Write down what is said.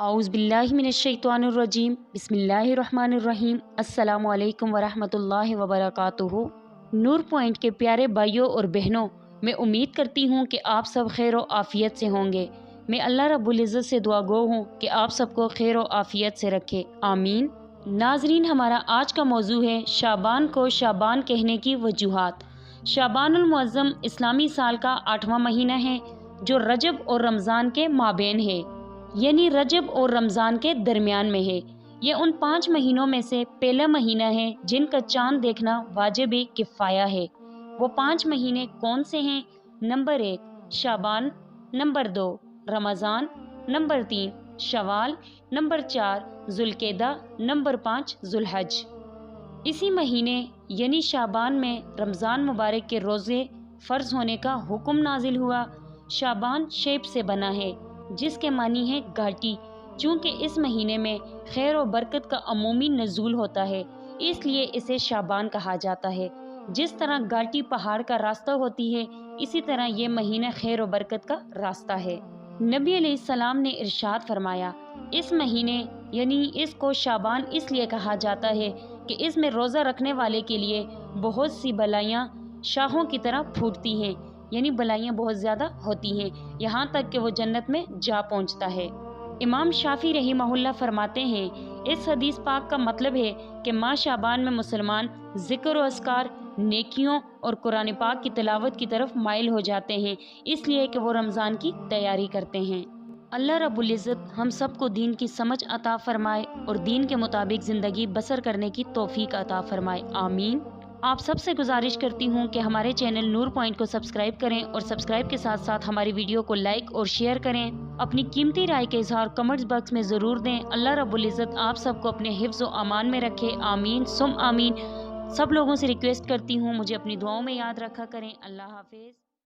औज़ बिल्लाहि मिनश्शैतानिर्रजीम बिस्मिल्लाहिर्रहमानिर्रहीम अस्सलामु अलैकुम वरहमतुल्लाहि वबरकातुहू। नूर पॉइंट के प्यारे भाइयों और बहनों, मैं उम्मीद करती हूँ कि आप सब खैर और आफ़ियत से होंगे। मैं अल्लाह रब्बुल इज़्ज़त से दुआ गो हूँ कि आप सबको खैर और आफ़ियत से रखे, आमीन। नाज़रीन, हमारा आज का मौजू है शाबान को शाबान कहने की वजूहात। शाबानुल मुअज़्ज़म इस्लामी साल का 8वां महीना है जो रजब और रमज़ान के माबैन है, यानी रजब और रमज़ान के दरमियान में है। ये उन 5 महीनों में से पहला महीना है जिनका चांद देखना वाजिब किफ़ाया है। वो 5 महीने कौन से हैं? नंबर 1 शाबान, नंबर 2 रमज़ान, नंबर 3 शवाल, नंबर 4 ज़ुल्क़ेदा, नंबर 5 ज़ुल्हज। इसी महीने यानी शाबान में रमज़ान मुबारक के रोज़े फ़र्ज़ होने का हुक्म नाजिल हुआ। शाबान शेप से बना है जिसके मानी है घाटी। चूँकि इस महीने में खैर और बरकत का अमूमी नज़ूल होता है, इसलिए इसे शाबान कहा जाता है। जिस तरह घाटी पहाड़ का रास्ता होती है, इसी तरह ये महीना खैर और बरकत का रास्ता है। नबी अलैहिस्सलाम ने इरशाद फरमाया, इस महीने यानी इसको शाबान इसलिए कहा जाता है कि इसमें रोज़ा रखने वाले के लिए बहुत सी बलाइयाँ शाहों की तरह फूटती हैं, यानी बलाइयाँ बहुत ज़्यादा होती हैं, यहाँ तक कि वो जन्नत में जा पहुँचता है। इमाम शाफी रहिमहुल्लाह फरमाते हैं, इस हदीस पाक का मतलब है कि माह शाबान में मुसलमान ज़िक्र और अस्कार, नेकियों और कुरान पाक की तिलावत की तरफ माइल हो जाते हैं, इसलिए कि वो रमज़ान की तैयारी करते हैं। अल्लाह रब्बुल इज़्ज़त हम सबको दीन की समझ अता फरमाए और दीन के मुताबिक ज़िंदगी बसर करने की तौफीक अता फरमाए, आमीन। आप सबसे गुजारिश करती हूँ कि हमारे चैनल नूर पॉइंट को सब्सक्राइब करें और सब्सक्राइब के साथ साथ हमारी वीडियो को लाइक और शेयर करें। अपनी कीमती राय के इज़हार कमेंट्स बॉक्स में ज़रूर दें। अल्लाह रब्बुल इज़्ज़त आप सबको अपने हिफ्ज़ व अमान में रखे, आमीन सुम आमीन। सब लोगों से रिक्वेस्ट करती हूँ मुझे अपनी दुआओं में याद रखा करें। अल्लाह हाफिज़।